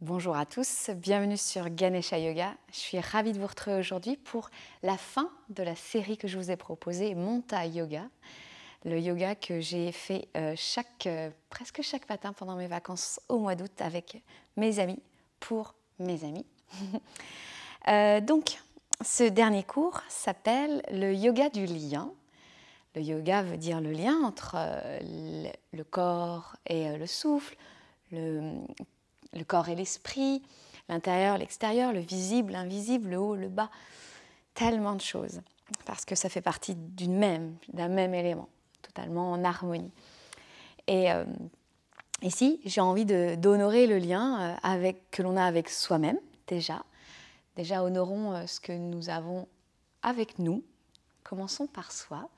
Bonjour à tous, bienvenue sur Ganesha Yoga. Je suis ravie de vous retrouver aujourd'hui pour la fin de la série que je vous ai proposée, Monta Yoga. Le yoga que j'ai fait presque chaque matin pendant mes vacances au mois d'août avec mes amis, pour mes amis. Donc, ce dernier cours s'appelle le yoga du lien. Le yoga veut dire le lien entre le corps et le souffle, le corps et l'esprit, l'intérieur, l'extérieur, le visible, l'invisible, le haut, le bas, tellement de choses, parce que ça fait partie d'un même élément, totalement en harmonie. Et ici, j'ai envie d'honorer le lien que l'on a avec soi-même, déjà. Déjà, honorons ce que nous avons avec nous, commençons par soi,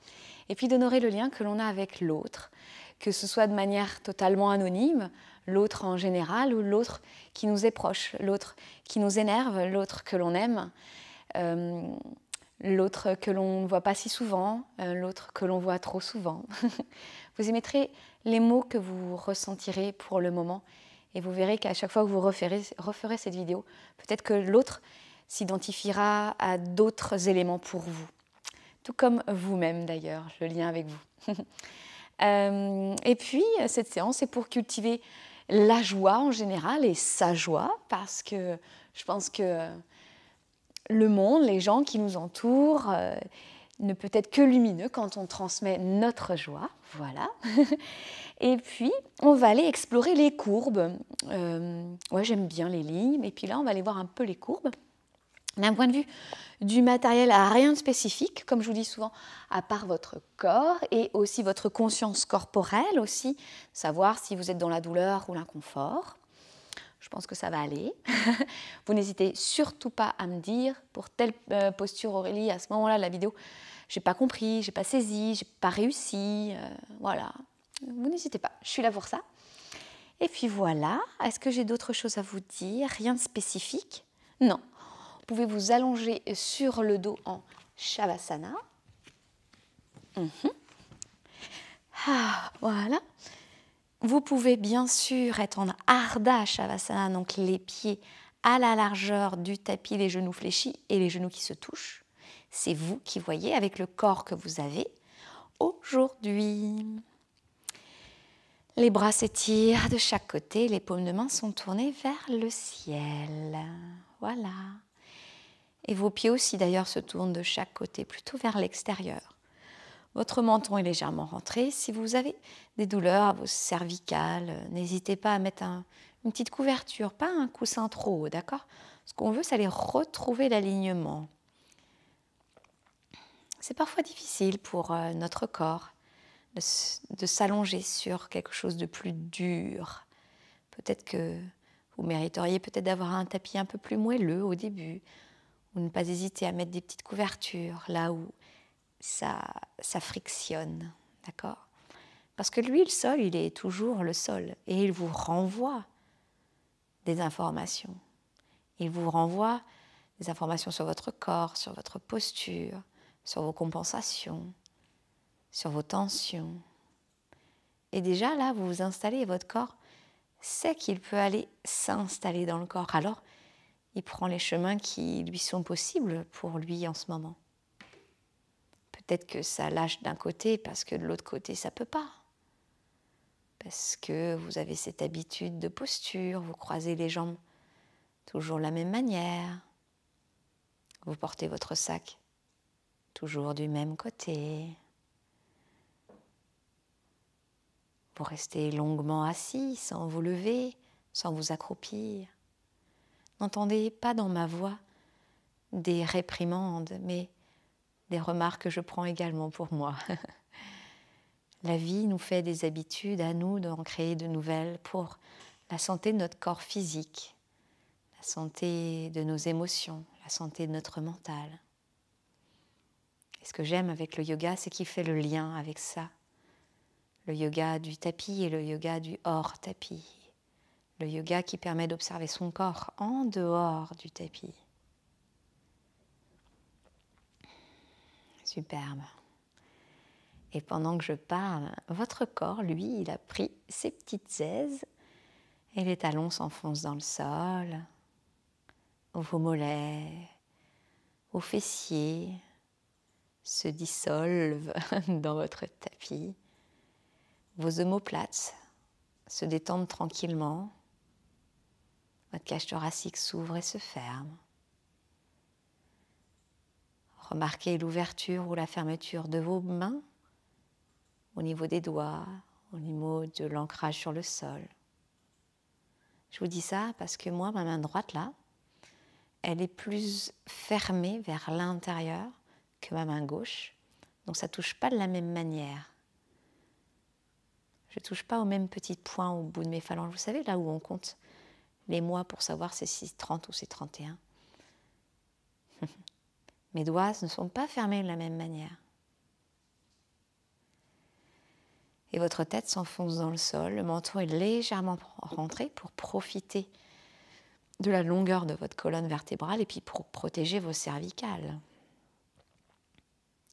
et puis d'honorer le lien que l'on a avec l'autre, que ce soit de manière totalement anonyme, l'autre en général, ou l'autre qui nous est proche, l'autre qui nous énerve, l'autre que l'on aime, l'autre que l'on ne voit pas si souvent, l'autre que l'on voit trop souvent. Vous y mettrez les mots que vous ressentirez pour le moment, et vous verrez qu'à chaque fois que vous referez cette vidéo, peut-être que l'autre s'identifiera à d'autres éléments pour vous. Tout comme vous-même d'ailleurs, le lien avec vous. Et puis, cette séance est pour cultiver la joie en général et sa joie, parce que je pense que le monde, les gens qui nous entourent, ne peut être que lumineux quand on transmet notre joie. Voilà. Et puis, on va aller explorer les courbes. Ouais, j'aime bien les lignes. Et puis là, on va aller voir un peu les courbes. D'un point de vue du matériel, à rien de spécifique, comme je vous dis souvent, à part votre corps et aussi votre conscience corporelle aussi, savoir si vous êtes dans la douleur ou l'inconfort. Je pense que ça va aller. Vous n'hésitez surtout pas à me dire, pour telle posture Aurélie, à ce moment-là de la vidéo, j'ai pas compris, j'ai pas saisi, j'ai pas réussi, voilà. Vous n'hésitez pas, je suis là pour ça. Et puis voilà, est-ce que j'ai d'autres choses à vous dire? Rien de spécifique? Non. Vous pouvez vous allonger sur le dos en Shavasana. Voilà. Vous pouvez bien sûr être en Ardha Shavasana, donc les pieds à la largeur du tapis, les genoux fléchis et les genoux qui se touchent. C'est vous qui voyez avec le corps que vous avez aujourd'hui. Les bras s'étirent de chaque côté, les paumes de main sont tournées vers le ciel. Voilà. Et vos pieds aussi d'ailleurs se tournent de chaque côté, plutôt vers l'extérieur. Votre menton est légèrement rentré. Si vous avez des douleurs à vos cervicales, n'hésitez pas à mettre une petite couverture, pas un coussin trop haut, d'accord? Ce qu'on veut, c'est aller retrouver l'alignement. C'est parfois difficile pour notre corps de s'allonger sur quelque chose de plus dur. Peut-être que vous mériteriez peut-être d'avoir un tapis un peu plus moelleux au début, ou ne pas hésiter à mettre des petites couvertures là où ça frictionne, d'accord? Parce que lui, le sol, il est toujours le sol et il vous renvoie des informations. Il vous renvoie des informations sur votre corps, sur votre posture, sur vos compensations, sur vos tensions. Et déjà là, vous vous installez et votre corps sait qu'il peut aller s'installer dans le corps. Alors, il prend les chemins qui lui sont possibles pour lui en ce moment. Peut-être que ça lâche d'un côté parce que de l'autre côté, ça ne peut pas. Parce que vous avez cette habitude de posture, vous croisez les jambes toujours de la même manière. Vous portez votre sac toujours du même côté. Vous restez longuement assis, sans vous lever, sans vous accroupir. N'entendez pas dans ma voix des réprimandes, mais des remarques que je prends également pour moi. La vie nous fait des habitudes, à nous d'en créer de nouvelles pour la santé de notre corps physique, la santé de nos émotions, la santé de notre mental. Et ce que j'aime avec le yoga, c'est qu'il fait le lien avec ça. Le yoga du tapis et le yoga du hors tapis. Le yoga qui permet d'observer son corps en dehors du tapis. Superbe. Et pendant que je parle, votre corps, lui, il a pris ses petites aises Et les talons s'enfoncent dans le sol, vos mollets, vos fessiers se dissolvent dans votre tapis, vos omoplates se détendent tranquillement, votre cage thoracique s'ouvre et se ferme. Remarquez l'ouverture ou la fermeture de vos mains au niveau des doigts, au niveau de l'ancrage sur le sol. Je vous dis ça parce que moi, ma main droite là, elle est plus fermée vers l'intérieur que ma main gauche. Donc ça ne touche pas de la même manière. Je ne touche pas au même petit point au bout de mes phalanges. Vous savez, là où on compte les mois pour savoir si c'est 30 ou c'est 31. Mes doigts ne sont pas fermés de la même manière. Et votre tête s'enfonce dans le sol, le menton est légèrement rentré pour profiter de la longueur de votre colonne vertébrale et puis pour protéger vos cervicales.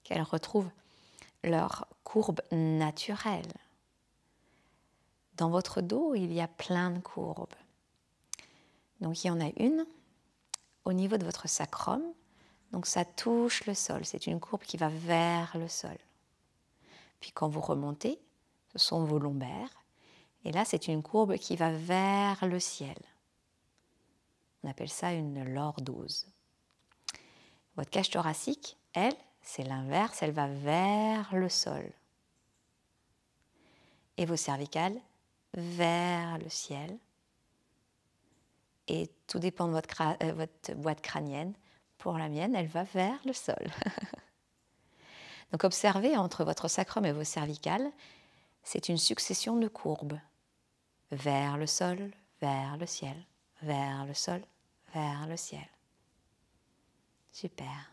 Qu'elles retrouvent leur courbe naturelle. Dans votre dos, il y a plein de courbes. Donc il y en a une au niveau de votre sacrum. Donc ça touche le sol. C'est une courbe qui va vers le sol. Puis quand vous remontez, ce sont vos lombaires. Et là, c'est une courbe qui va vers le ciel. On appelle ça une lordose. Votre cage thoracique, elle, c'est l'inverse. Elle va vers le sol. Et vos cervicales, vers le ciel. Et tout dépend de votre boîte crânienne. Pour la mienne, elle va vers le sol. Donc observez entre votre sacrum et vos cervicales, c'est une succession de courbes. Vers le sol, vers le ciel, vers le sol, vers le ciel. Super.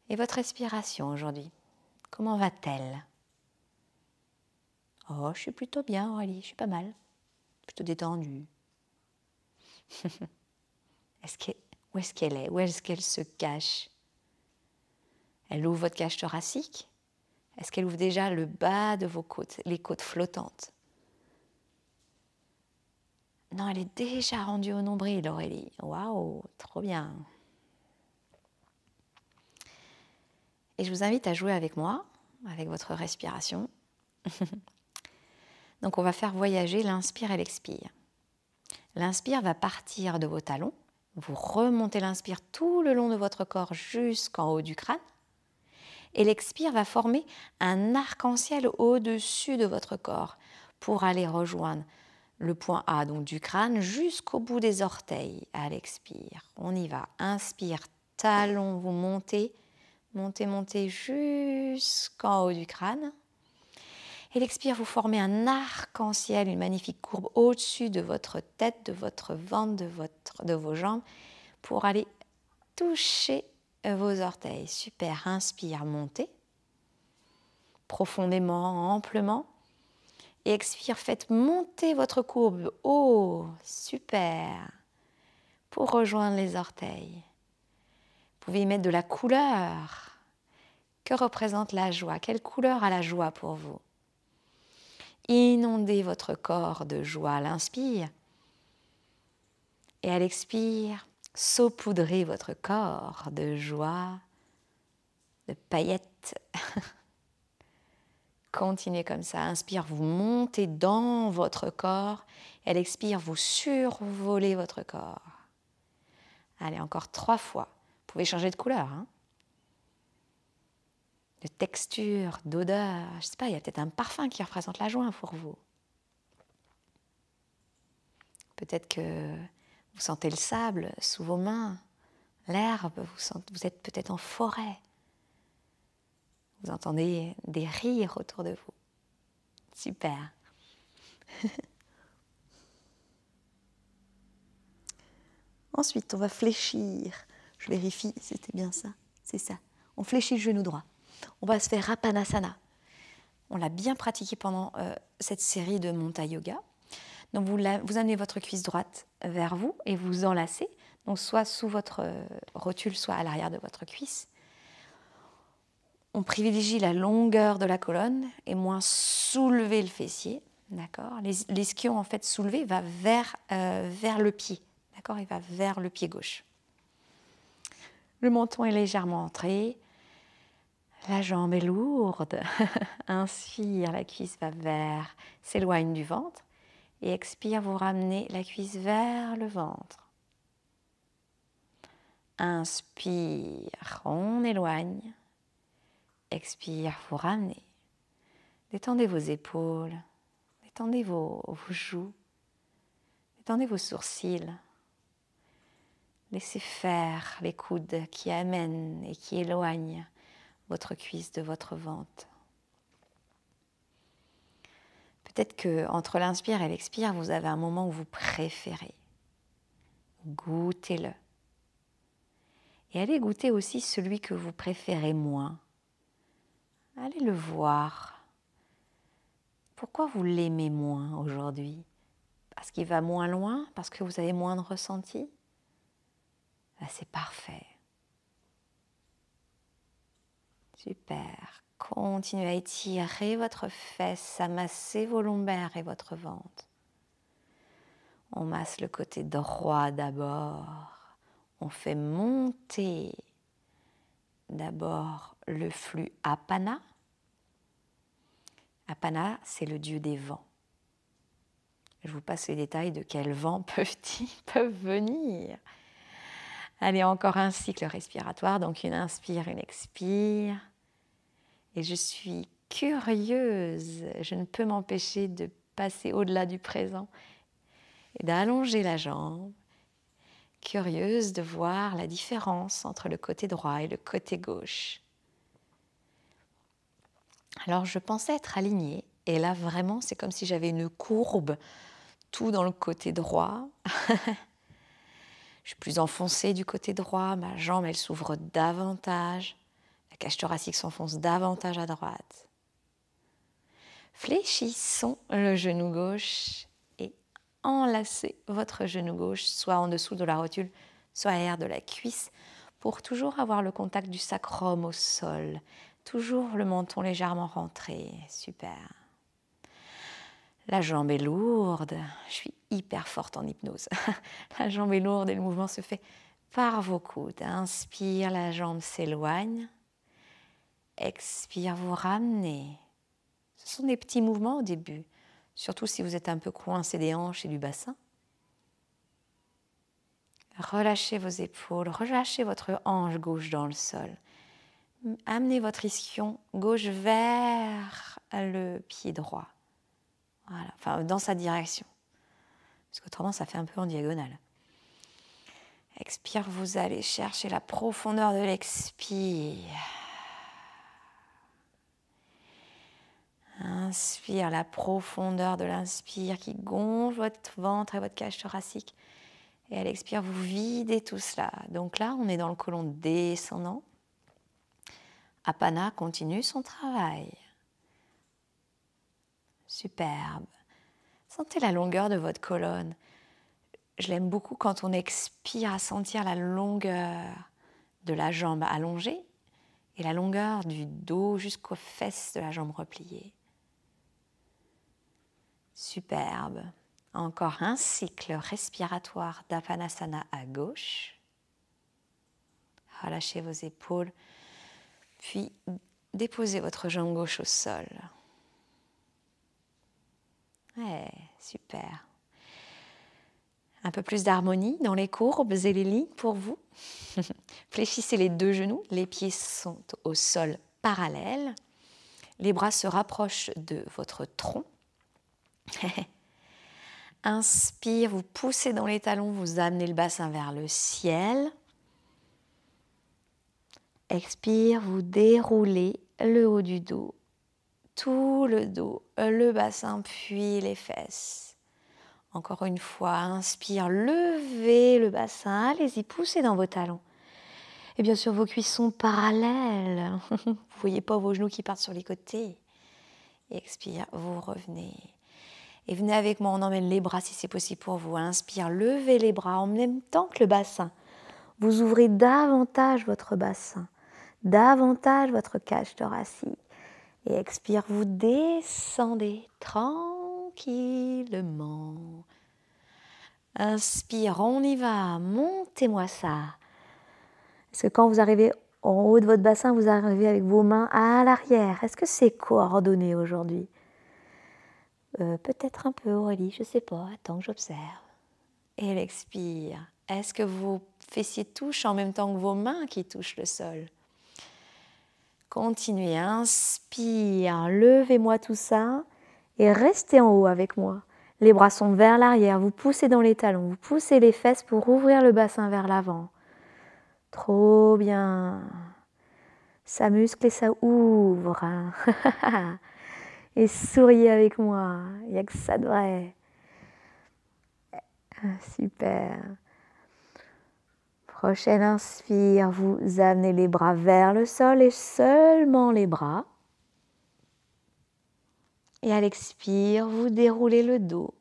Et votre respiration aujourd'hui, comment va-t-elle? Oh, je suis plutôt bien, Aurélie, je suis pas mal. Plutôt détendue. Où est-ce qu'elle est? Où est-ce qu'elle se cache? Elle ouvre votre cage thoracique? Est-ce qu'elle ouvre déjà le bas de vos côtes, les côtes flottantes? Non, elle est déjà rendue au nombril, Aurélie. Waouh, trop bien. Et je vous invite à jouer avec moi, avec votre respiration. Donc on va faire voyager l'inspire et l'expire. L'inspire va partir de vos talons. Vous remontez l'inspire tout le long de votre corps jusqu'en haut du crâne. Et l'expire va former un arc-en-ciel au-dessus de votre corps pour aller rejoindre le point A, donc du crâne, jusqu'au bout des orteils à l'expire. On y va. Inspire, talons, vous montez, montez, montez jusqu'en haut du crâne. Et l'expire, vous formez un arc-en-ciel, une magnifique courbe au-dessus de votre tête, de votre ventre, de vos jambes, pour aller toucher vos orteils. Super, inspire, montez profondément, amplement. Et expire, faites monter votre courbe. Oh, super. Pour rejoindre les orteils. Vous pouvez y mettre de la couleur. Que représente la joie? Quelle couleur a la joie pour vous? Inondez votre corps de joie à l'inspire. Et à l'expire, saupoudrez votre corps de joie, de paillettes. Continuez comme ça. Inspire, vous montez dans votre corps. Et à l'expire, vous survolez votre corps. Allez, encore 3 fois. Vous pouvez changer de couleur, hein, de texture, d'odeur. Je ne sais pas, il y a peut-être un parfum qui représente la joie pour vous. Peut-être que vous sentez le sable sous vos mains, l'herbe, vous êtes peut-être en forêt. Vous entendez des rires autour de vous. Super. Ensuite, on va fléchir. Je vérifie si c'était bien ça. C'est ça. On fléchit le genou droit. On va se faire Rapanasana. On l'a bien pratiqué pendant cette série de Monta Yoga. Donc vous amenez votre cuisse droite vers vous et vous enlacez. Donc soit sous votre rotule, soit à l'arrière de votre cuisse. on privilégie la longueur de la colonne et moins soulever le fessier. D'accord. L'ischio, en fait, soulevé, va vers le pied. D'accord. Il va vers le pied gauche. Le menton est légèrement entré. La jambe est lourde. Inspire, la cuisse va s'éloigne du ventre. Et expire, vous ramenez la cuisse vers le ventre. Inspire, on éloigne. Expire, vous ramenez. Détendez vos épaules. Détendez vos joues. Détendez vos sourcils. Laissez faire les coudes qui amènent et qui éloignent votre cuisse de votre ventre. Peut-être qu'entre l'inspire et l'expire, vous avez un moment où vous préférez. Goûtez-le. Et allez goûter aussi celui que vous préférez moins. Allez le voir. Pourquoi vous l'aimez moins aujourd'hui? Parce qu'il va moins loin? Parce que vous avez moins de ressenti? Ben, c'est parfait. Super. Continuez à étirer votre fesse, à masser vos lombaires et votre ventre. On masse le côté droit d'abord. On fait monter d'abord le flux Apana. Apana, c'est le dieu des vents. Je vous passe les détails de quels vents peuvent venir. Allez, encore un cycle respiratoire, donc une inspire, une expire. Et je suis curieuse, je ne peux m'empêcher de passer au-delà du présent et d'allonger la jambe. Curieuse de voir la différence entre le côté droit et le côté gauche. Alors je pensais être alignée et là vraiment c'est comme si j'avais une courbe tout dans le côté droit. Je suis plus enfoncée du côté droit, ma jambe elle s'ouvre davantage, la cage thoracique s'enfonce davantage à droite. Fléchissons le genou gauche et enlacez votre genou gauche, soit en dessous de la rotule, soit à l'arrière de la cuisse, pour toujours avoir le contact du sacrum au sol. Toujours le menton légèrement rentré. Super. La jambe est lourde. Je suis hyper forte en hypnose. La jambe est lourde et le mouvement se fait par vos coudes. Inspire, la jambe s'éloigne. Expire, vous ramenez. Ce sont des petits mouvements au début, surtout si vous êtes un peu coincé des hanches et du bassin. Relâchez vos épaules, relâchez votre hanche gauche dans le sol. Amenez votre ischion gauche vers le pied droit. Voilà, enfin dans sa direction. Parce qu'autrement, ça fait un peu en diagonale. Expire, vous allez chercher la profondeur de l'expire. Inspire, la profondeur de l'inspire qui gonfle votre ventre et votre cage thoracique. Et à l'expire, vous videz tout cela. Donc là, on est dans le côlon descendant. Apana continue son travail. Superbe. Sentez la longueur de votre colonne. Je l'aime beaucoup quand on expire à sentir la longueur de la jambe allongée et la longueur du dos jusqu'aux fesses de la jambe repliée. Superbe. Encore un cycle respiratoire d'Apanasana à gauche. Relâchez vos épaules, puis déposez votre jambe gauche au sol. Ouais, super. Un peu plus d'harmonie dans les courbes et les lignes pour vous. Fléchissez les deux genoux, les pieds sont au sol parallèles. Les bras se rapprochent de votre tronc. Inspire, vous poussez dans les talons, vous amenez le bassin vers le ciel. Expire, vous déroulez le haut du dos, tout le dos, le bassin, puis les fesses. Encore une fois, inspire, levez le bassin, allez-y, poussez dans vos talons. Et bien sûr, vos cuisses sont parallèles. Vous ne voyez pas vos genoux qui partent sur les côtés. Expire, vous revenez. Et venez avec moi, on emmène les bras si c'est possible pour vous. Inspire, levez les bras en même temps que le bassin. Vous ouvrez davantage votre bassin. davantage votre cage thoracique. Et expire, vous descendez tranquillement. Inspire, on y va, montez-moi ça. Est-ce que quand vous arrivez en haut de votre bassin, vous arrivez avec vos mains à l'arrière? Est-ce que c'est coordonné aujourd'hui? Peut-être un peu, Aurélie, je ne sais pas, attends que j'observe. Et elle expire. Est-ce que vos fessiers touchent en même temps que vos mains qui touchent le sol? Continuez, inspire, levez-moi tout ça et restez en haut avec moi. Les bras sont vers l'arrière, vous poussez dans les talons, vous poussez les fesses pour ouvrir le bassin vers l'avant. Trop bien. Ça muscle et ça ouvre. Et souriez avec moi, il n'y a que ça de vrai. Super. Prochaine inspire, vous amenez les bras vers le sol et seulement les bras. Et à l'expire, vous déroulez le dos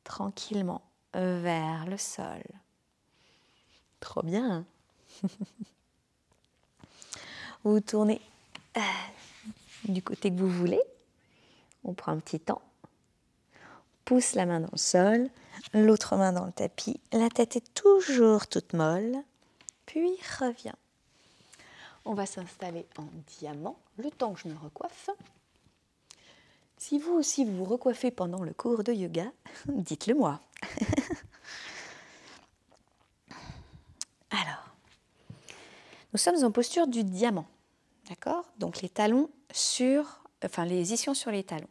tranquillement vers le sol. Trop bien. Vous tournez du côté que vous voulez. On prend un petit temps. Pousse la main dans le sol, l'autre main dans le tapis. La tête est toujours toute molle. Puis revient. On va s'installer en diamant le temps que je me recoiffe. Si vous aussi vous vous recoiffez pendant le cours de yoga, dites-le moi. Alors, nous sommes en posture du diamant, d'accord? Donc les talons les ischions sur les talons.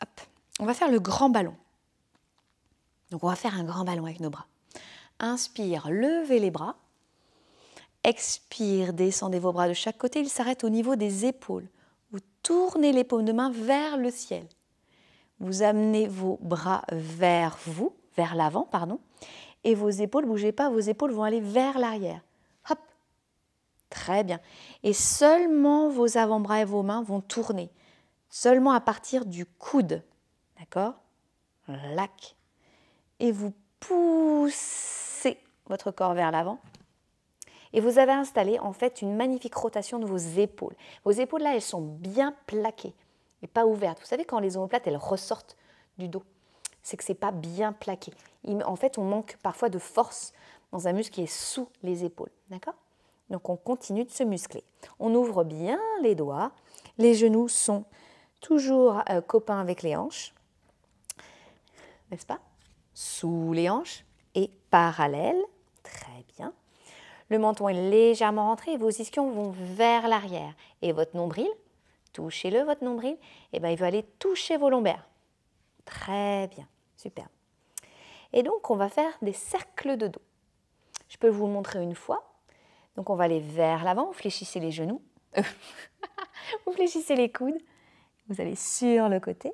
Hop. On va faire le grand ballon. Donc on va faire un grand ballon avec nos bras. Inspire, levez les bras. Expire, descendez vos bras de chaque côté. Ils s'arrêtent au niveau des épaules. Vous tournez les paumes de main vers le ciel. Vous amenez vos bras vers vous, vers l'avant, pardon. Et vos épaules, bougez pas, vos épaules vont aller vers l'arrière. Hop. Très bien. Et seulement vos avant-bras et vos mains vont tourner. Seulement à partir du coude. D'accord? Lac. Et vous poussez votre corps vers l'avant. Et vous avez installé en fait une magnifique rotation de vos épaules. Vos épaules là, elles sont bien plaquées et pas ouvertes. Vous savez quand les omoplates, elles ressortent du dos, c'est que c'est pas bien plaqué. En fait, on manque parfois de force dans un muscle qui est sous les épaules. D'accord? Donc on continue de se muscler. On ouvre bien les doigts. Les genoux sont toujours copains avec les hanches. N'est-ce pas? Sous les hanches et parallèles. Très bien. Le menton est légèrement rentré et vos ischions vont vers l'arrière. Et votre nombril, touchez-le, votre nombril, et bien il va aller toucher vos lombaires. Très bien, super. Et donc, on va faire des cercles de dos. Je peux vous le montrer une fois. Donc, on va aller vers l'avant, vous fléchissez les genoux, vous fléchissez les coudes, vous allez sur le côté,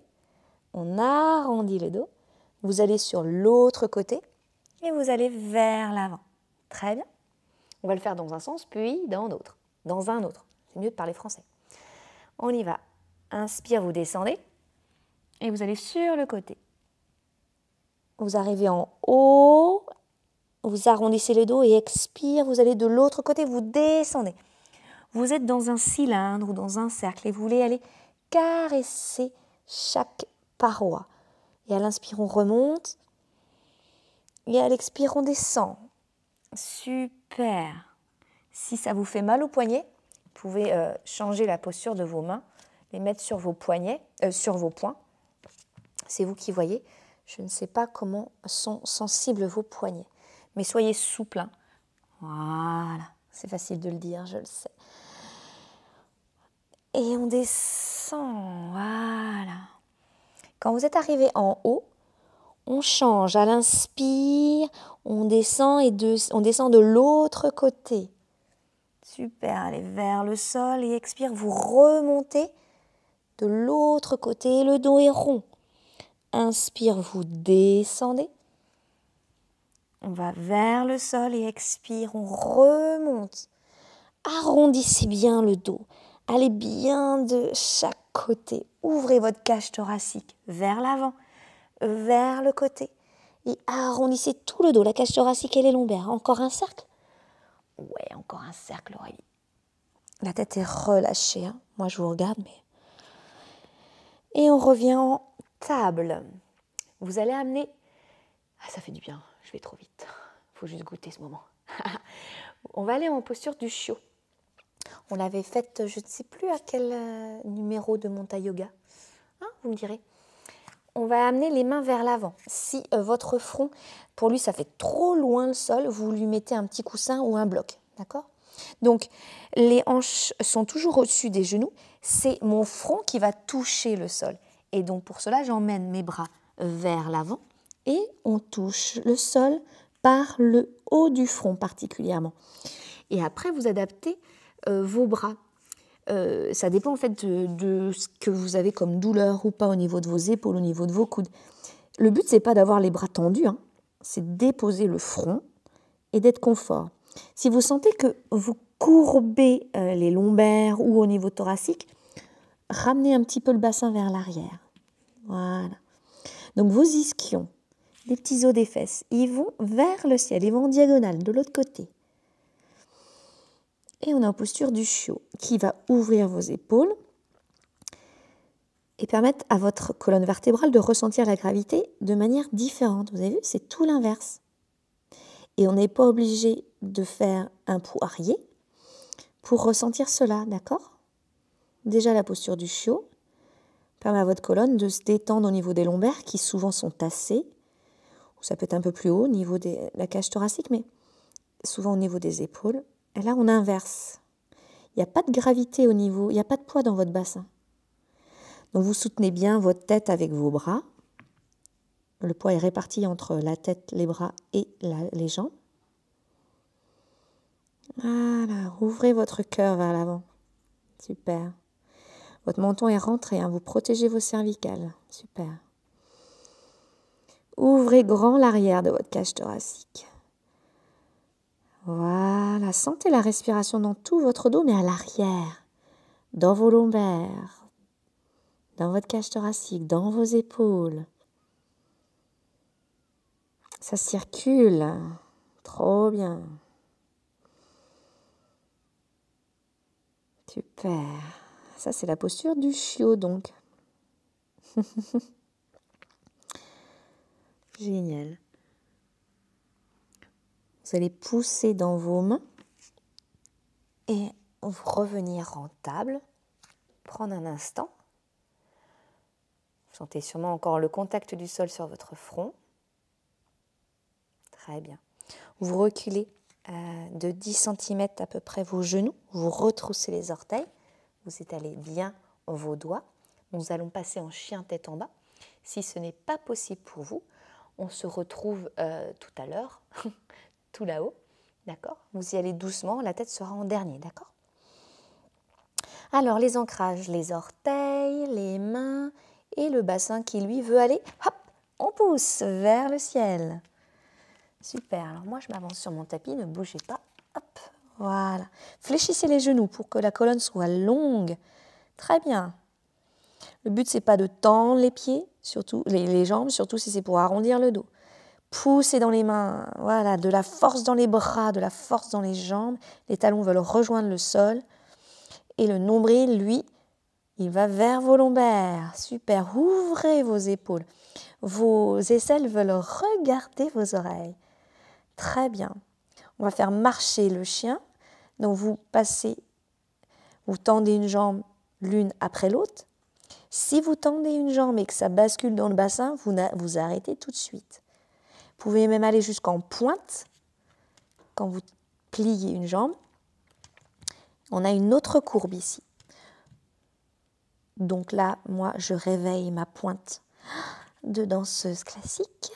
on arrondit le dos, vous allez sur l'autre côté et vous allez vers l'avant. Très bien. On va le faire dans un sens, puis dans l'autre. Dans un autre. C'est mieux de parler français. On y va. Inspire, vous descendez. Et vous allez sur le côté. Vous arrivez en haut. Vous arrondissez le dos et expire. Vous allez de l'autre côté, vous descendez. Vous êtes dans un cylindre ou dans un cercle et vous voulez aller caresser chaque paroi. Et à l'inspire, on remonte. Et à l'expire, on descend. Super. Si ça vous fait mal aux poignets, vous pouvez changer la posture de vos mains, les mettre sur vos poignets, sur vos poings. C'est vous qui voyez. Je ne sais pas comment sont sensibles vos poignets, mais soyez souple. Hein. Voilà, c'est facile de le dire, je le sais. Et on descend, voilà. Quand vous êtes arrivé en haut, on change. À l'inspire, on descend on descend de l'autre côté. Super, allez vers le sol et expire, vous remontez de l'autre côté, le dos est rond. Inspire, vous descendez. On va vers le sol et expire, on remonte. Arrondissez bien le dos. Allez bien de chaque côté. Ouvrez votre cage thoracique vers l'avant, vers le côté. Et arrondissez tout le dos, la cage thoracique et les lombaires. Encore un cercle? Ouais, encore un cercle, Aurélie. La tête est relâchée. Hein. Moi, je vous regarde, mais... Et on revient en table. Vous allez amener... Ah, ça fait du bien, je vais trop vite. Il faut juste goûter ce moment. On va aller en posture du chiot. On l'avait faite, je ne sais plus à quel numéro de Monta Yoga. Hein, vous me direz. On va amener les mains vers l'avant. Si votre front, pour lui, ça fait trop loin le sol, vous lui mettez un petit coussin ou un bloc. D'accord ? Donc, les hanches sont toujours au-dessus des genoux. C'est mon front qui va toucher le sol. Et donc, pour cela, j'emmène mes bras vers l'avant et on touche le sol par le haut du front particulièrement. Et après, vous adaptez vos bras. Ça dépend en fait de ce que vous avez comme douleur ou pas au niveau de vos épaules, au niveau de vos coudes. Le but, c'est pas d'avoir les bras tendus, hein. C'est de déposer le front et d'être confort. Si vous sentez que vous courbez les lombaires ou au niveau thoracique, ramenez un petit peu le bassin vers l'arrière. Voilà. Donc vos ischions, les petits os des fesses, ils vont vers le ciel, ils vont en diagonale de l'autre côté. Et on est en posture du chiot qui va ouvrir vos épaules et permettre à votre colonne vertébrale de ressentir la gravité de manière différente. Vous avez vu, c'est tout l'inverse. Et on n'est pas obligé de faire un poirier pour ressentir cela, d'accord ? Déjà, la posture du chiot permet à votre colonne de se détendre au niveau des lombaires qui souvent sont tassés, ou ça peut être un peu plus haut au niveau de la cage thoracique, mais souvent au niveau des épaules. Et là, on inverse. Il n'y a pas de gravité au niveau, il n'y a pas de poids dans votre bassin. Donc vous soutenez bien votre tête avec vos bras. Le poids est réparti entre la tête, les bras et les jambes. Voilà, ouvrez votre cœur vers l'avant. Super. Votre menton est rentré, hein, vous protégez vos cervicales. Super. Ouvrez grand l'arrière de votre cage thoracique. Voilà, sentez la respiration dans tout votre dos, mais à l'arrière, dans vos lombaires, dans votre cage thoracique, dans vos épaules. Ça circule. Trop bien. Super. Ça, c'est la posture du chiot, donc. Génial. Vous allez pousser dans vos mains et revenir en table. Prendre un instant. Vous sentez sûrement encore le contact du sol sur votre front. Très bien. Vous reculez de 10 cm à peu près vos genoux. Vous retroussez les orteils. Vous étalez bien vos doigts. Nous allons passer en chien tête en bas. Si ce n'est pas possible pour vous, on se retrouve tout à l'heure, tout là-haut. D'accord ? Vous y allez doucement, la tête sera en dernier. D'accord ? Alors, les ancrages, les orteils, les mains et le bassin qui, lui, veut aller, hop, on pousse vers le ciel. Super. Alors, moi, je m'avance sur mon tapis, ne bougez pas. Hop, voilà. Fléchissez les genoux pour que la colonne soit longue. Très bien. Le but, c'est pas de tendre les pieds, surtout les jambes, surtout si c'est pour arrondir le dos. Poussez dans les mains, voilà, de la force dans les bras, de la force dans les jambes. Les talons veulent rejoindre le sol. Et le nombril, lui, il va vers vos lombaires. Super, ouvrez vos épaules. Vos aisselles veulent regarder vos oreilles. Très bien. On va faire marcher le chien. Donc vous tendez une jambe l'une après l'autre. Si vous tendez une jambe et que ça bascule dans le bassin, vous arrêtez tout de suite. Vous pouvez même aller jusqu'en pointe quand vous pliez une jambe. On a une autre courbe ici. Donc là, moi, je réveille ma pointe de danseuse classique.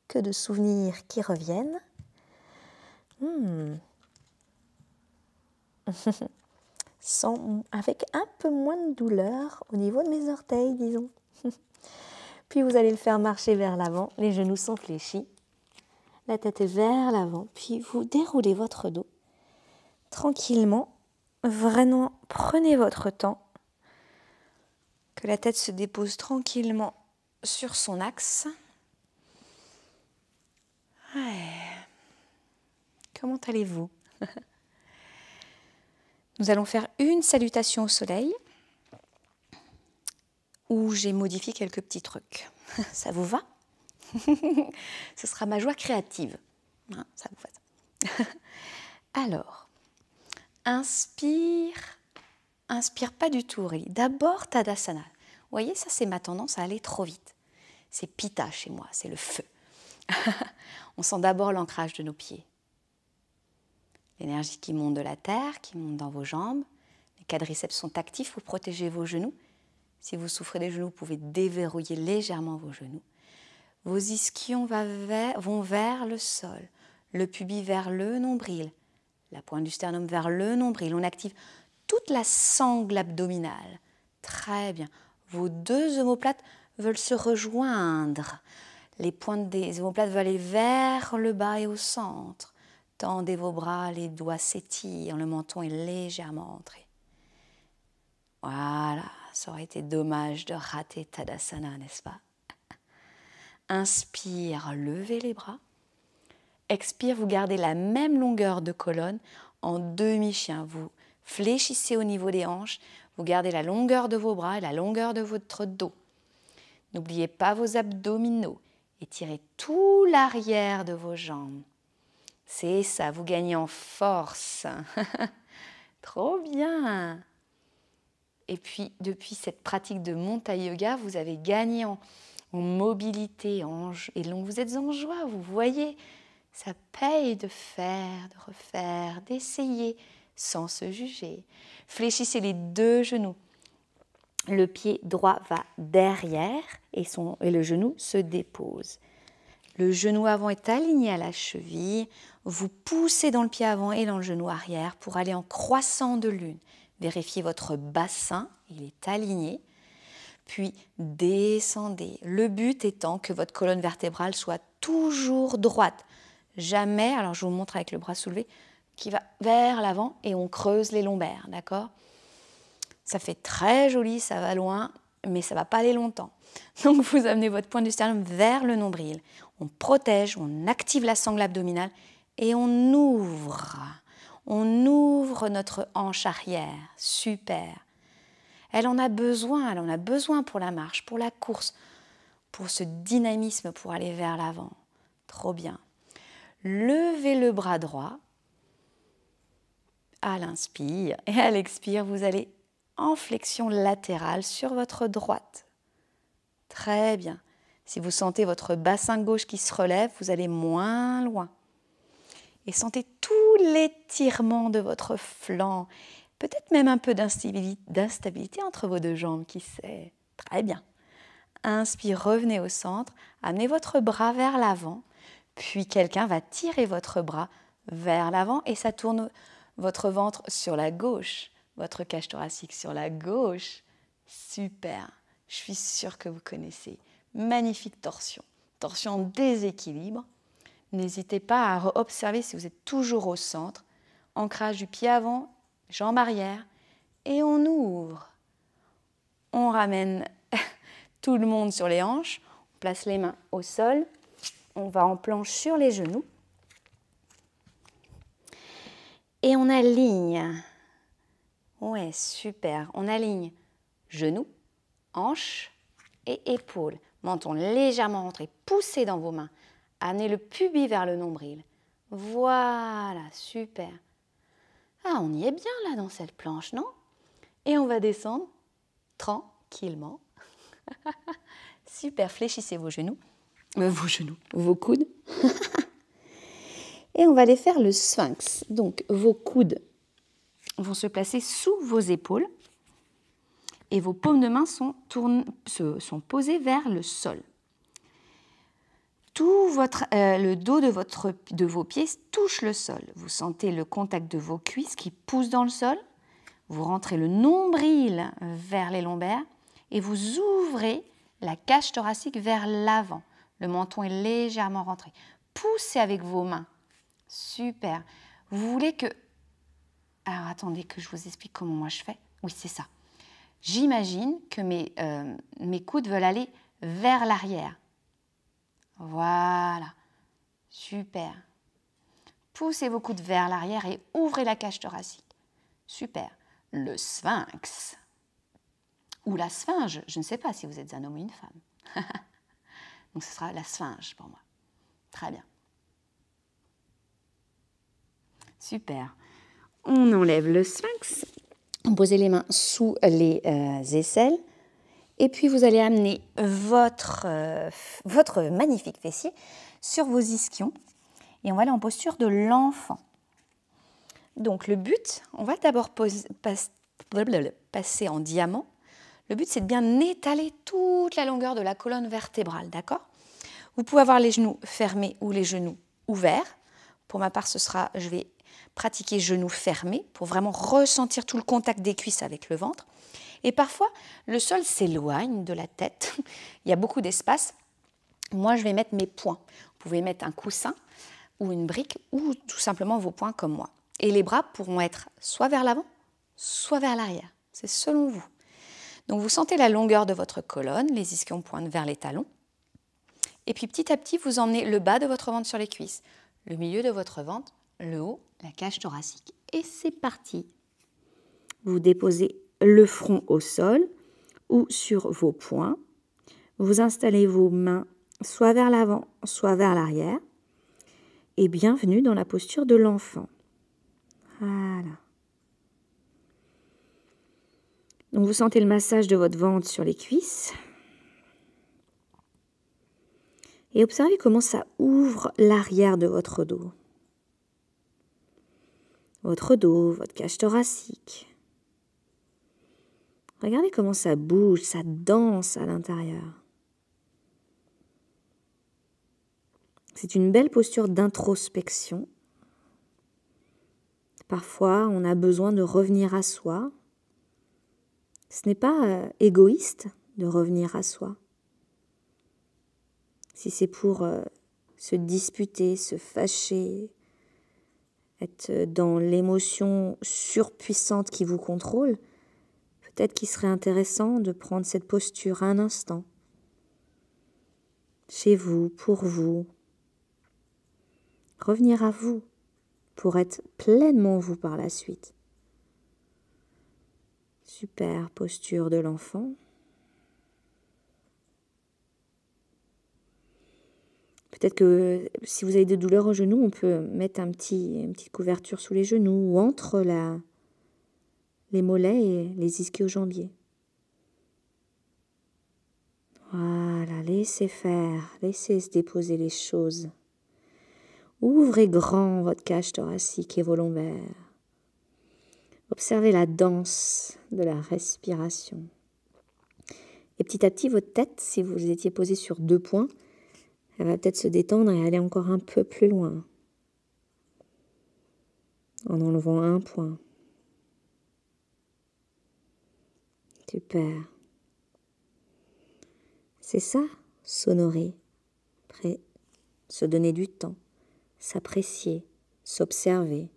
Que de souvenirs qui reviennent. Avec un peu moins de douleur au niveau de mes orteils, disons. Puis vous allez le faire marcher vers l'avant. Les genoux sont fléchis. La tête est vers l'avant. Puis vous déroulez votre dos tranquillement. Vraiment, prenez votre temps. Que la tête se dépose tranquillement sur son axe. Ouais. Comment allez-vous ? Nous allons faire une salutation au soleil où j'ai modifié quelques petits trucs. Ça vous va? Ce sera ma joie créative. Hein, ça vous va. Alors, inspire. Inspire pas du tout, Aurélie. D'abord Tadasana. Vous voyez, ça c'est ma tendance à aller trop vite. C'est Pitta chez moi, c'est le feu. On sent d'abord l'ancrage de nos pieds. L'énergie qui monte de la terre, qui monte dans vos jambes. Les quadriceps sont actifs pour protéger vos genoux. Si vous souffrez des genoux, vous pouvez déverrouiller légèrement vos genoux. Vos ischions vont vers le sol, le pubis vers le nombril, la pointe du sternum vers le nombril. On active toute la sangle abdominale. Très bien. Vos deux omoplates veulent se rejoindre. Les pointes des omoplates veulent aller vers le bas et au centre. Tendez vos bras, les doigts s'étirent, le menton est légèrement entré. Voilà, ça aurait été dommage de rater Tadasana, n'est-ce pas? Inspire, levez les bras. Expire, vous gardez la même longueur de colonne en demi-chien. Vous fléchissez au niveau des hanches, vous gardez la longueur de vos bras et la longueur de votre dos. N'oubliez pas vos abdominaux. Étirez tout l'arrière de vos jambes. C'est ça, vous gagnez en force. Trop bien. Et puis, depuis cette pratique de Montaï Yoga, vous avez gagné en mobilité. Et donc, vous êtes en joie, vous voyez. Ça paye de faire, de refaire, d'essayer sans se juger. Fléchissez les deux genoux. Le pied droit va derrière et le genou se dépose. Le genou avant est aligné à la cheville. Vous poussez dans le pied avant et dans le genou arrière pour aller en croissant de lune. Vérifiez votre bassin, il est aligné. Puis descendez. Le but étant que votre colonne vertébrale soit toujours droite. Jamais, alors je vous montre avec le bras soulevé, qui va vers l'avant et on creuse les lombaires, d'accord? Ça fait très joli, ça va loin, mais ça ne va pas aller longtemps. Donc vous amenez votre pointe du sternum vers le nombril. On protège, on active la sangle abdominale et on ouvre. On ouvre notre hanche arrière. Super. Elle en a besoin pour la marche, pour la course, pour ce dynamisme, pour aller vers l'avant. Trop bien. Levez le bras droit. À l'inspire et à l'expire, vous allez en flexion latérale sur votre droite. Très bien. Si vous sentez votre bassin gauche qui se relève, vous allez moins loin. Et sentez tout l'étirement de votre flanc. Peut-être même un peu d'instabilité entre vos deux jambes, qui sait. Très bien. Inspire, revenez au centre. Amenez votre bras vers l'avant. Puis quelqu'un va tirer votre bras vers l'avant et ça tourne votre ventre sur la gauche. Votre cage thoracique sur la gauche. Super. Je suis sûre que vous connaissez. Magnifique torsion. Torsion en déséquilibre. N'hésitez pas à observer si vous êtes toujours au centre. Ancrage du pied avant, jambe arrière. Et on ouvre. On ramène tout le monde sur les hanches. On place les mains au sol. On va en planche sur les genoux. Et on aligne. Ouais, super. On aligne genoux, hanches et épaules. Menton légèrement rentré. Poussez dans vos mains. Amenez le pubis vers le nombril. Voilà, super. Ah, on y est bien là dans cette planche, non? Et on va descendre tranquillement. Super, fléchissez vos genoux. Vos coudes. Et on va aller faire le sphinx. Donc, vos coudes vont se placer sous vos épaules et vos paumes de main sont posées vers le sol. Le dos de vos pieds touche le sol. Vous sentez le contact de vos cuisses qui poussent dans le sol. Vous rentrez le nombril vers les lombaires et vous ouvrez la cage thoracique vers l'avant. Le menton est légèrement rentré. Poussez avec vos mains. Super. Vous voulez que... Alors, attendez que je vous explique comment moi je fais. Oui, c'est ça. J'imagine que mes coudes veulent aller vers l'arrière. Voilà. Super. Poussez vos coudes vers l'arrière et ouvrez la cage thoracique. Super. Le sphinx. Ou la sphinge, je ne sais pas si vous êtes un homme ou une femme. Donc ce sera la sphinge pour moi. Très bien. Super. On enlève le sphinx. Posez les mains sous les aisselles. Et puis vous allez amener votre magnifique fessier sur vos ischions. Et on va aller en posture de l'enfant. Donc le but, on va d'abord passer en diamant. Le but, c'est de bien étaler toute la longueur de la colonne vertébrale, d'accord? Vous pouvez avoir les genoux fermés ou les genoux ouverts. Pour ma part, je vais pratiquer genoux fermés pour vraiment ressentir tout le contact des cuisses avec le ventre. Et parfois, le sol s'éloigne de la tête. Il y a beaucoup d'espace. Moi, je vais mettre mes poings. Vous pouvez mettre un coussin ou une brique ou tout simplement vos poings comme moi. Et les bras pourront être soit vers l'avant, soit vers l'arrière. C'est selon vous. Donc, vous sentez la longueur de votre colonne, les ischions pointent vers les talons. Et puis, petit à petit, vous emmenez le bas de votre ventre sur les cuisses, le milieu de votre ventre, le haut, la cage thoracique. Et c'est parti. Vous déposez le front au sol ou sur vos poings. Vous installez vos mains soit vers l'avant, soit vers l'arrière. Et bienvenue dans la posture de l'enfant. Voilà. Donc vous sentez le massage de votre ventre sur les cuisses. Et observez comment ça ouvre l'arrière de votre dos. Votre dos, votre cage thoracique. Regardez comment ça bouge, ça danse à l'intérieur. C'est une belle posture d'introspection. Parfois, on a besoin de revenir à soi. Ce n'est pas égoïste de revenir à soi. Si c'est pour se disputer, se fâcher, être dans l'émotion surpuissante qui vous contrôle, peut-être qu'il serait intéressant de prendre cette posture un instant, chez vous, pour vous. Revenir à vous, pour être pleinement vous par la suite. Super posture de l'enfant. Peut-être que si vous avez des douleurs aux genoux, on peut mettre une petite couverture sous les genoux ou entre les mollets et les ischio-jambiers. Voilà, laissez faire, laissez se déposer les choses. Ouvrez grand votre cage thoracique et vos lombaires. Observez la danse de la respiration. Et petit à petit, votre tête, si vous étiez posé sur 2 points, elle va peut-être se détendre et aller encore un peu plus loin. En enlevant 1 point. Super. C'est ça, s'honorer, se donner du temps, s'apprécier, s'observer,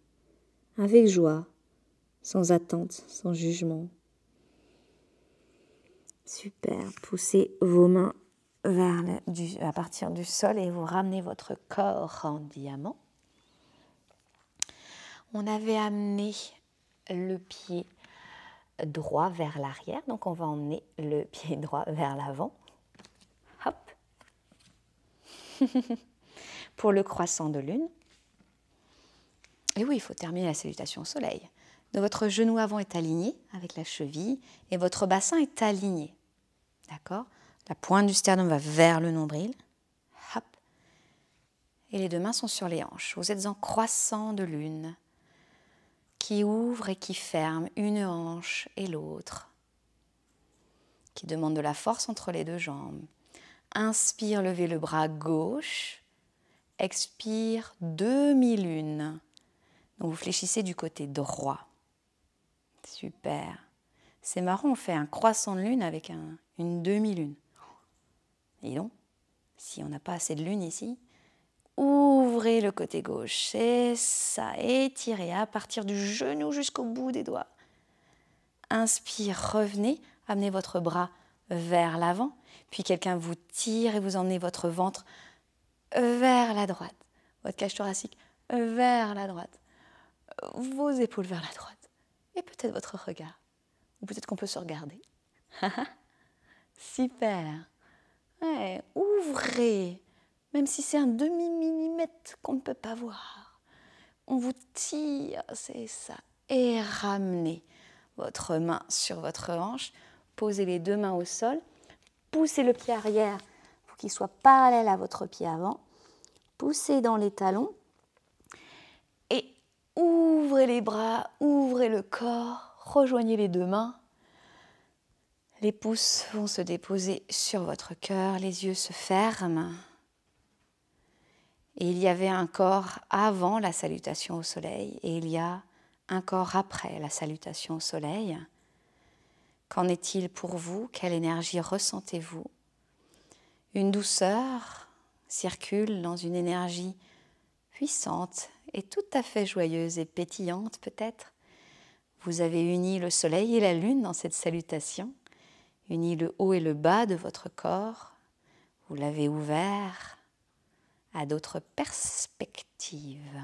avec joie, sans attente, sans jugement. Super. Poussez vos mains à partir du sol et vous ramenez votre corps en diamant. On avait amené le pied droit vers l'arrière, donc on va emmener le pied droit vers l'avant. Hop. Pour le croissant de lune. Et oui, il faut terminer la salutation au soleil. Donc votre genou avant est aligné avec la cheville et votre bassin est aligné. D'accord ? La pointe du sternum va vers le nombril. Hop. Et les 2 mains sont sur les hanches. Vous êtes en croissant de lune qui ouvre et qui ferme une hanche et l'autre, qui demande de la force entre les 2 jambes. Inspire, levez le bras gauche. Expire, demi-lune. Donc vous fléchissez du côté droit. Super. C'est marrant, on fait un croissant de lune avec une demi-lune. Dis donc, si on n'a pas assez de lune ici, ouvrez le côté gauche. Et ça, étirez à partir du genou jusqu'au bout des doigts. Inspire, revenez, amenez votre bras vers l'avant. Puis quelqu'un vous tire et vous emmenez votre ventre vers la droite. Votre cage thoracique vers la droite. Vos épaules vers la droite. et peut-être votre regard. Ou peut-être qu'on peut se regarder. Super. Ouais, ouvrez, même si c'est un demi-millimètre qu'on ne peut pas voir. On vous tire, c'est ça. Et ramenez votre main sur votre hanche. Posez les deux mains au sol. Poussez le pied arrière pour qu'il soit parallèle à votre pied avant. Poussez dans les talons. Et ouvrez les bras, ouvrez le corps. Rejoignez les deux mains. Les pouces vont se déposer sur votre cœur, les yeux se ferment. Et il y avait un corps avant la salutation au soleil et il y a un corps après la salutation au soleil. Qu'en est-il pour vous? Quelle énergie ressentez-vous? Une douceur circule dans une énergie puissante et tout à fait joyeuse et pétillante peut-être. Vous avez uni le soleil et la lune dans cette salutation. Uni le haut et le bas de votre corps, vous l'avez ouvert à d'autres perspectives.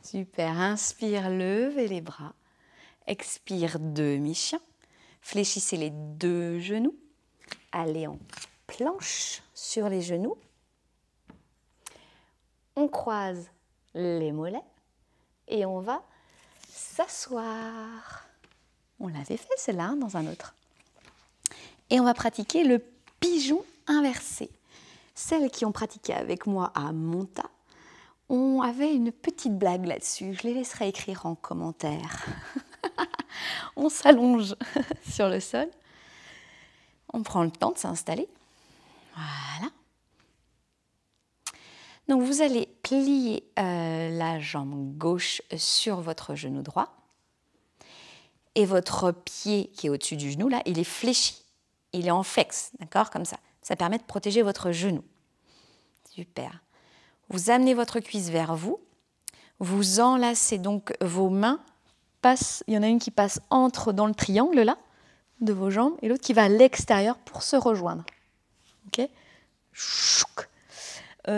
Super, inspire, levez les bras. Expire, demi-chien. Fléchissez les deux genoux. Allez en planche sur les genoux. On croise les mollets et on va s'asseoir. On l'avait fait celle-là dans un autre. Et on va pratiquer le pigeon inversé. Celles qui ont pratiqué avec moi à Monta, on avait une petite blague là-dessus. Je les laisserai écrire en commentaire. On s'allonge sur le sol. On prend le temps de s'installer. Voilà. Donc vous allez plier la jambe gauche sur votre genou droit. Et votre pied qui est au-dessus du genou, là, il est fléchi. Il est en flex, d'accord, comme ça. Ça permet de protéger votre genou. Super. Vous amenez votre cuisse vers vous. Vous enlacez donc vos mains. Il y en a une qui passe dans le triangle, là, de vos jambes, et l'autre qui va à l'extérieur pour se rejoindre. Ok.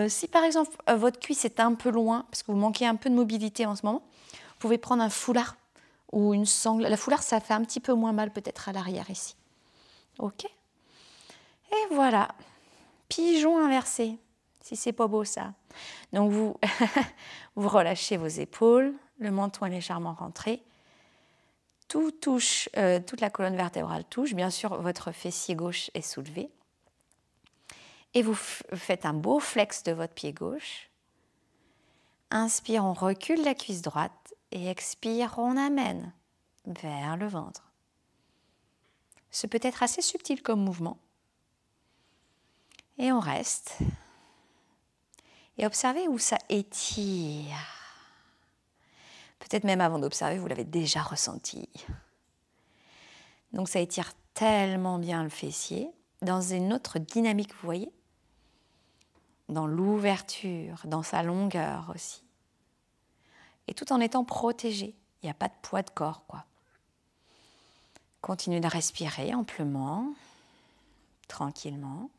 Si par exemple, votre cuisse est un peu loin, parce que vous manquez un peu de mobilité en ce moment, vous pouvez prendre un foulard ou une sangle. La foulard, ça fait un petit peu moins mal peut-être à l'arrière ici. Ok. Et voilà. Pigeon inversé. Si c'est pas beau ça. Donc vous, vous relâchez vos épaules, le menton est légèrement rentré. Tout touche, toute la colonne vertébrale touche. Bien sûr, votre fessier gauche est soulevé. Et vous faites un beau flex de votre pied gauche. Inspire, on recule la cuisse droite. Et expire, on amène vers le ventre. Ce peut être assez subtil comme mouvement. Et on reste. Et observez où ça étire. Peut-être même avant d'observer, vous l'avez déjà ressenti. Donc ça étire tellement bien le fessier. Dans une autre dynamique, vous voyez, dans l'ouverture, dans sa longueur aussi. Et tout en étant protégé. Il n'y a pas de poids de corps, quoi. Continuez de respirer amplement, tranquillement.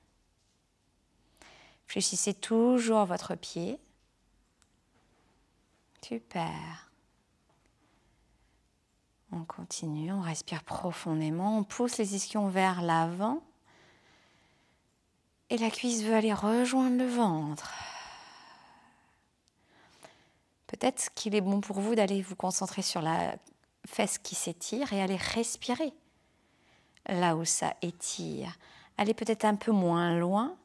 Fléchissez toujours votre pied. Super. On continue, on respire profondément, on pousse les ischions vers l'avant. Et la cuisse veut aller rejoindre le ventre. Peut-être qu'il est bon pour vous d'aller vous concentrer sur la fesse qui s'étire et aller respirer là où ça étire. Allez peut-être un peu moins loin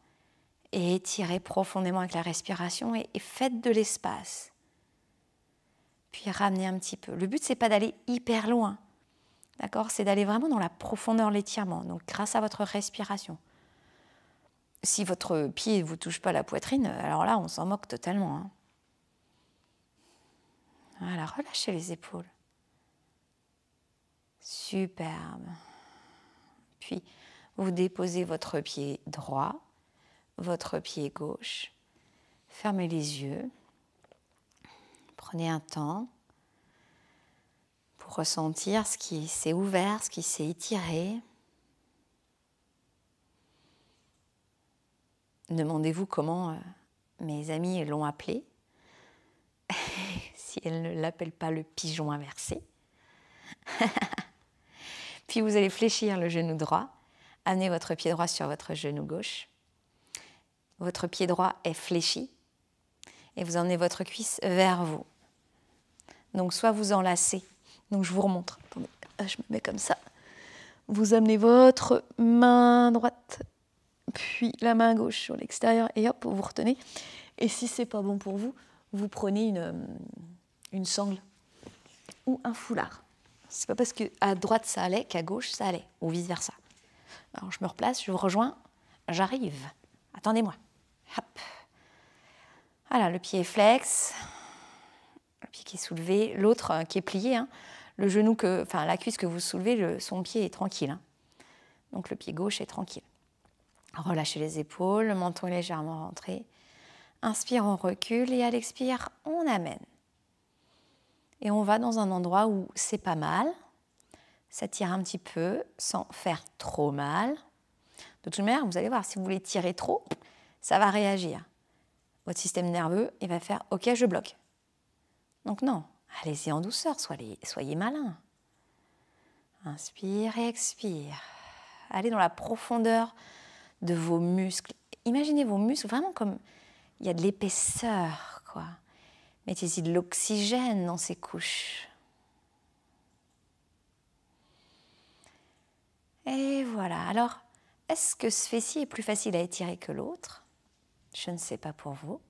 et étirez profondément avec la respiration et faites de l'espace. Puis ramenez un petit peu. Le but, c'est pas d'aller hyper loin, d'accord? C'est d'aller vraiment dans la profondeur de l'étirement, donc grâce à votre respiration. Si votre pied ne vous touche pas la poitrine, alors là, on s'en moque totalement. Hein. Voilà, relâchez les épaules. Superbe. Puis, vous déposez votre pied droit, votre pied gauche. Fermez les yeux. Prenez un temps pour ressentir ce qui s'est ouvert, ce qui s'est étiré. Demandez-vous comment mes amis l'ont appelé. si elle ne l'appelle pas le pigeon inversé. Puis vous allez fléchir le genou droit, amener votre pied droit sur votre genou gauche. Votre pied droit est fléchi et vous emmenez votre cuisse vers vous. Donc soit vous enlacez, donc je vous remontre, attendez, je me mets comme ça. Vous amenez votre main droite, puis la main gauche sur l'extérieur et hop, vous retenez. Et si c'est pas bon pour vous, vous prenez une sangle ou un foulard. C'est pas parce qu'à droite ça allait qu'à gauche ça allait, ou vice versa. Alors je me replace, je vous rejoins, j'arrive. Attendez-moi. Hop. Voilà, le pied est flex, le pied qui est soulevé, l'autre qui est plié. Hein. Le genou la cuisse que vous soulevez, son pied est tranquille. Hein. Donc le pied gauche est tranquille. Relâchez les épaules, le menton est légèrement rentré. Inspire, on recule et à l'expire, on amène. Et on va dans un endroit où c'est pas mal. Ça tire un petit peu sans faire trop mal. De toute manière, vous allez voir, si vous voulez tirer trop, ça va réagir. Votre système nerveux, il va faire « Ok, je bloque ». Donc non, allez-y en douceur, soyez malin. Inspire et expire. Allez dans la profondeur de vos muscles. Imaginez vos muscles vraiment comme il y a de l'épaisseur, quoi. Mettez-y de l'oxygène dans ces couches. Et voilà. Alors, est-ce que ce fessier est plus facile à étirer que l'autre ? Je ne sais pas pour vous.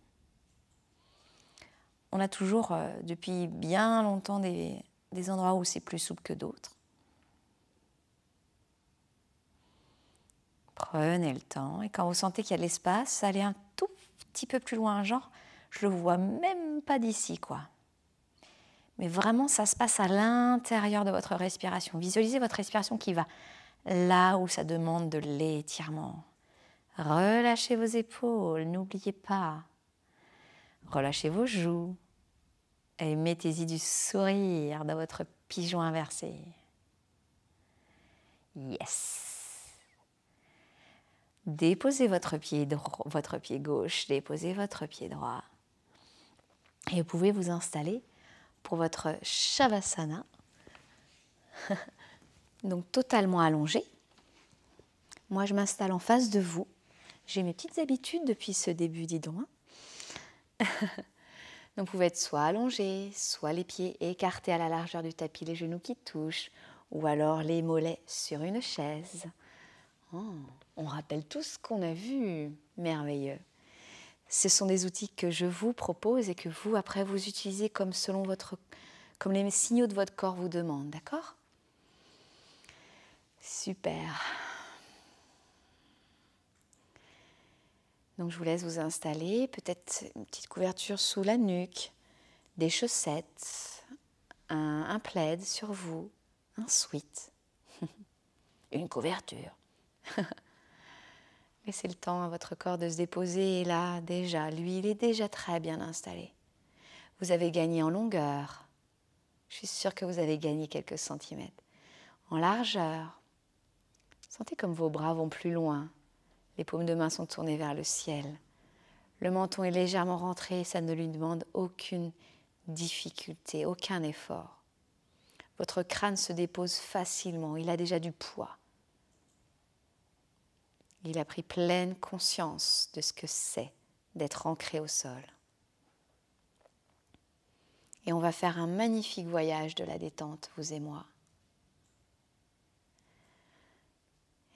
On a toujours, depuis bien longtemps, des endroits où c'est plus souple que d'autres. Prenez le temps et quand vous sentez qu'il y a de l'espace, allez un tout petit peu plus loin, genre, je le vois même pas d'ici, quoi. Mais vraiment, ça se passe à l'intérieur de votre respiration. Visualisez votre respiration qui va là où ça demande de l'étirement. Relâchez vos épaules, n'oubliez pas. Relâchez vos joues et mettez-y du sourire dans votre pigeon inversé. Yes! Déposez votre pied gauche, déposez votre pied droit. Et vous pouvez vous installer pour votre Shavasana. Donc totalement allongé. Moi, je m'installe en face de vous. J'ai mes petites habitudes depuis ce début, dis donc. Donc, vous pouvez être soit allongé, soit les pieds écartés à la largeur du tapis, les genoux qui touchent, ou alors les mollets sur une chaise. Oh, on rappelle tout ce qu'on a vu. Merveilleux. Ce sont des outils que je vous propose et que vous, après, vous utilisez comme les signaux de votre corps vous demandent, d'accord ? Super. Donc, je vous laisse vous installer, peut-être une petite couverture sous la nuque, des chaussettes, un plaid sur vous, un sweat, une couverture. Laissez le temps à votre corps de se déposer et là, déjà, lui, il est déjà très bien installé. Vous avez gagné en longueur. Je suis sûre que vous avez gagné quelques centimètres. En largeur. Sentez comme vos bras vont plus loin. Les paumes de main sont tournées vers le ciel. Le menton est légèrement rentré, ça ne lui demande aucune difficulté, aucun effort. Votre crâne se dépose facilement, il a déjà du poids. Il a pris pleine conscience de ce que c'est d'être ancré au sol. Et on va faire un magnifique voyage de la détente, vous et moi.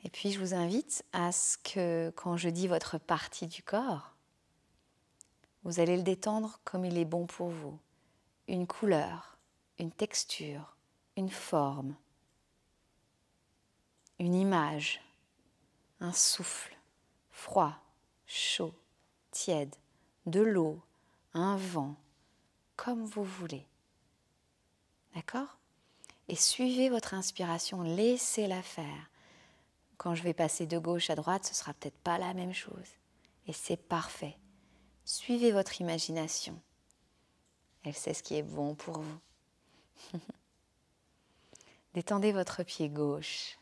Et puis je vous invite à ce que, quand je dis votre partie du corps, vous allez le détendre comme il est bon pour vous. Une couleur, une texture, une forme, une image, un souffle, froid, chaud, tiède, de l'eau, un vent, comme vous voulez. D'accord ? Et suivez votre inspiration, laissez-la faire. Quand je vais passer de gauche à droite, ce ne sera peut-être pas la même chose. Et c'est parfait. Suivez votre imagination. Elle sait ce qui est bon pour vous. Détendez votre pied gauche,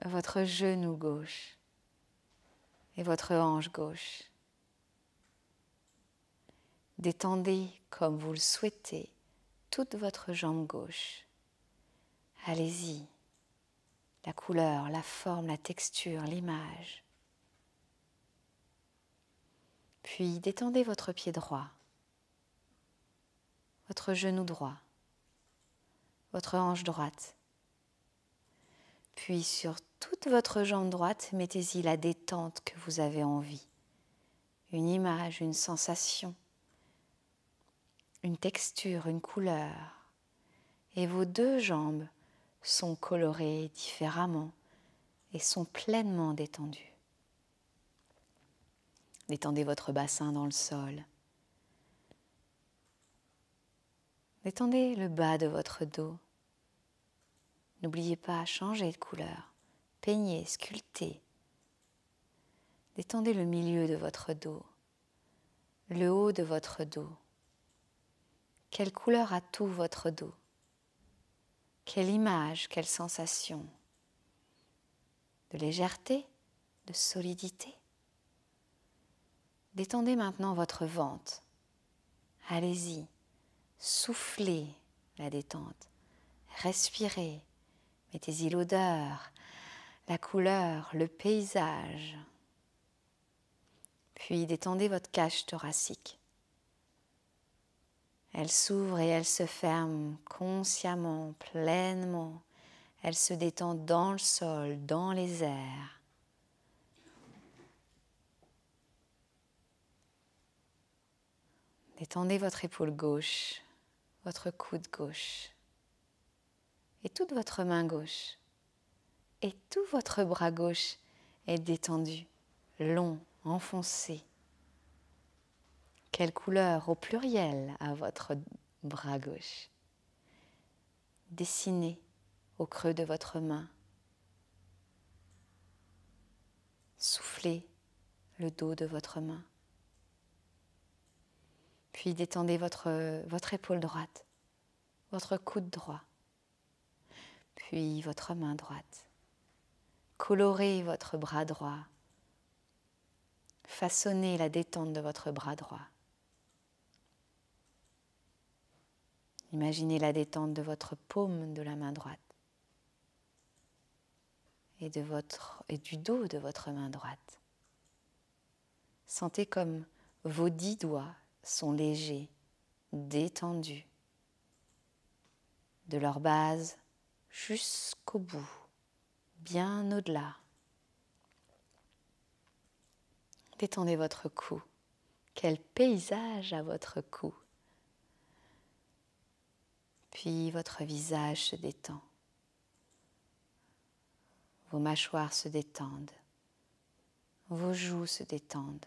votre genou gauche et votre hanche gauche. Détendez comme vous le souhaitez toute votre jambe gauche. Allez-y. La couleur, la forme, la texture, l'image. Puis détendez votre pied droit, votre genou droit, votre hanche droite. Puis sur toute votre jambe droite, mettez-y la détente que vous avez envie. Une image, une sensation, une texture, une couleur. Et vos deux jambes sont colorées différemment et sont pleinement détendues. Détendez votre bassin dans le sol. Détendez le bas de votre dos. N'oubliez pas, changer de couleur, peignez, sculptez. Détendez le milieu de votre dos, le haut de votre dos. Quelle couleur a tout votre dos? Quelle image, quelle sensation? De légèreté, de solidité? Détendez maintenant votre ventre. Allez-y, soufflez la détente, respirez. Mettez-y l'odeur, la couleur, le paysage. Puis détendez votre cage thoracique. Elle s'ouvre et elle se ferme consciemment, pleinement. Elle se détend dans le sol, dans les airs. Détendez votre épaule gauche, votre coude gauche. Et toute votre main gauche et tout votre bras gauche est détendu, long, enfoncé. Quelle couleur au pluriel a votre bras gauche? Dessinez au creux de votre main. Soufflez le dos de votre main. Puis détendez votre épaule droite, votre coude droit. Puis votre main droite. Colorez votre bras droit. Façonnez la détente de votre bras droit. Imaginez la détente de votre paume de la main droite et du dos de votre main droite. Sentez comme vos 10 doigts sont légers, détendus, de leur base jusqu'au bout, bien au-delà. Détendez votre cou. Quel paysage à votre cou. Puis votre visage se détend. Vos mâchoires se détendent. Vos joues se détendent.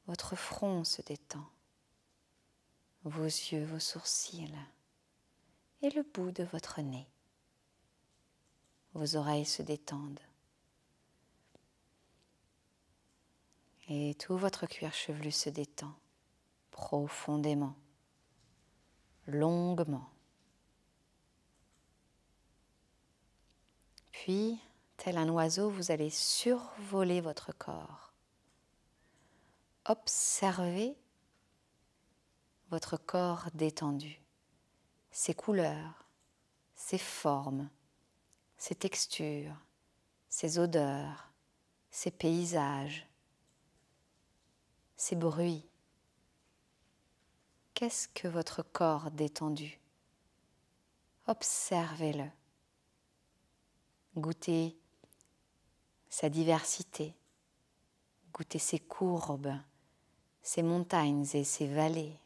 Votre front se détend. Vos yeux, vos sourcils et le bout de votre nez. Vos oreilles se détendent. Et tout votre cuir chevelu se détend profondément, longuement. Puis, tel un oiseau, vous allez survoler votre corps. Observez votre corps détendu, ses couleurs, ses formes, ses textures, ses odeurs, ses paysages, ses bruits. Qu'est-ce que votre corps détendu? Observez-le. Goûtez sa diversité. Goûtez ses courbes, ses montagnes et ses vallées.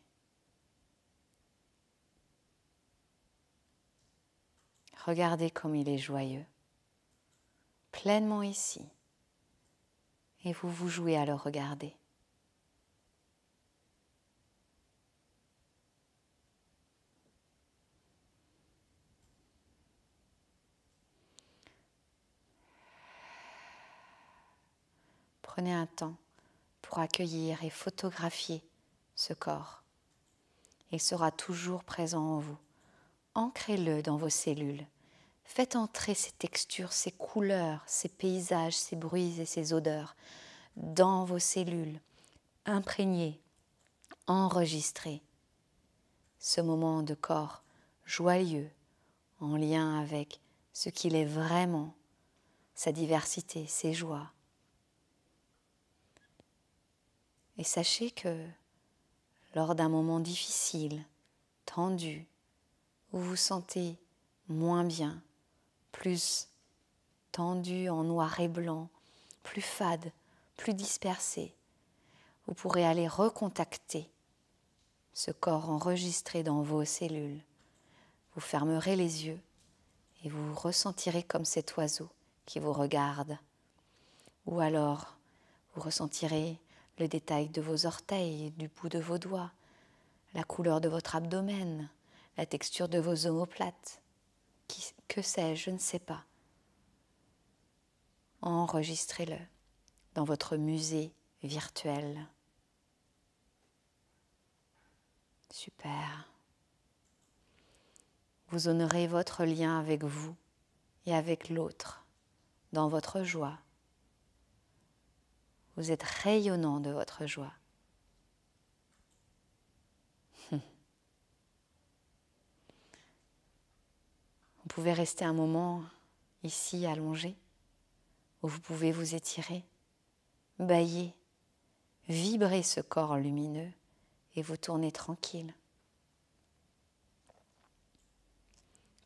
Regardez comme il est joyeux, pleinement ici, et vous vous jouez à le regarder. Prenez un temps pour accueillir et photographier ce corps. Il sera toujours présent en vous. Ancrez-le dans vos cellules. Faites entrer ces textures, ces couleurs, ces paysages, ces bruits et ces odeurs dans vos cellules. Imprégnez Enregistrez ce moment de corps joyeux en lien avec ce qu'il est vraiment, sa diversité, ses joies. Et sachez que lors d'un moment difficile, tendu, où vous vous sentez moins bien, plus tendu en noir et blanc, plus fade, plus dispersé, vous pourrez aller recontacter ce corps enregistré dans vos cellules. Vous fermerez les yeux et vous vous ressentirez comme cet oiseau qui vous regarde. Ou alors, vous ressentirez le détail de vos orteils, du bout de vos doigts, la couleur de votre abdomen, la texture de vos omoplates. Que sais-je, je ne sais pas. Enregistrez-le dans votre musée virtuel. Super. Vous honorez votre lien avec vous et avec l'autre dans votre joie. Vous êtes rayonnant de votre joie. Vous pouvez rester un moment ici allongé, où vous pouvez vous étirer, bâiller, vibrer ce corps lumineux et vous tourner tranquille.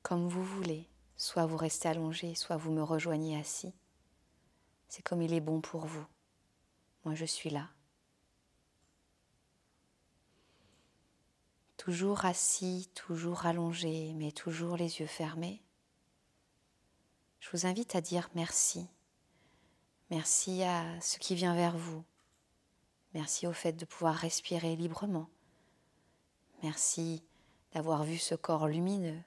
Comme vous voulez, soit vous restez allongé, soit vous me rejoignez assis. C'est comme il est bon pour vous. Moi, je suis là. Toujours assis, toujours allongé, mais toujours les yeux fermés. Je vous invite à dire merci. Merci à ce qui vient vers vous. Merci au fait de pouvoir respirer librement. Merci d'avoir vu ce corps lumineux.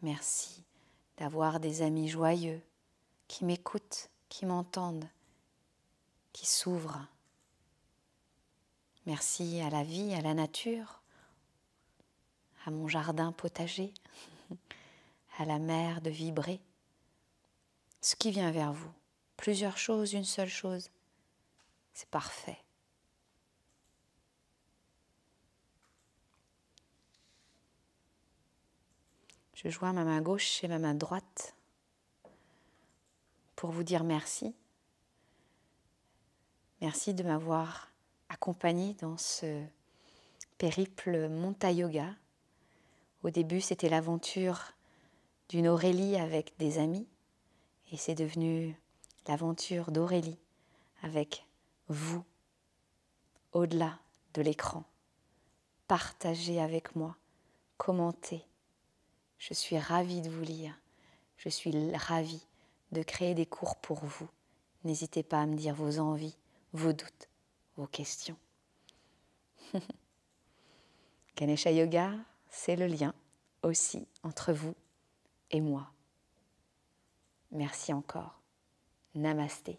Merci d'avoir des amis joyeux qui m'écoutent, qui m'entendent, qui s'ouvrent. Merci à la vie, à la nature, à mon jardin potager, à la mer de vibrer. Ce qui vient vers vous, plusieurs choses, une seule chose, c'est parfait. Je joins ma main gauche et ma main droite pour vous dire merci. Merci de m'avoir accompagnée dans ce périple Monta Yoga. Au début, c'était l'aventure d'une Aurélie avec des amis et c'est devenu l'aventure d'Aurélie avec vous, au-delà de l'écran. Partagez avec moi, commentez. Je suis ravie de vous lire. Je suis ravie de créer des cours pour vous. N'hésitez pas à me dire vos envies, vos doutes, vos questions. Ganesha Yoga, c'est le lien aussi entre vous et moi. Merci encore. Namasté.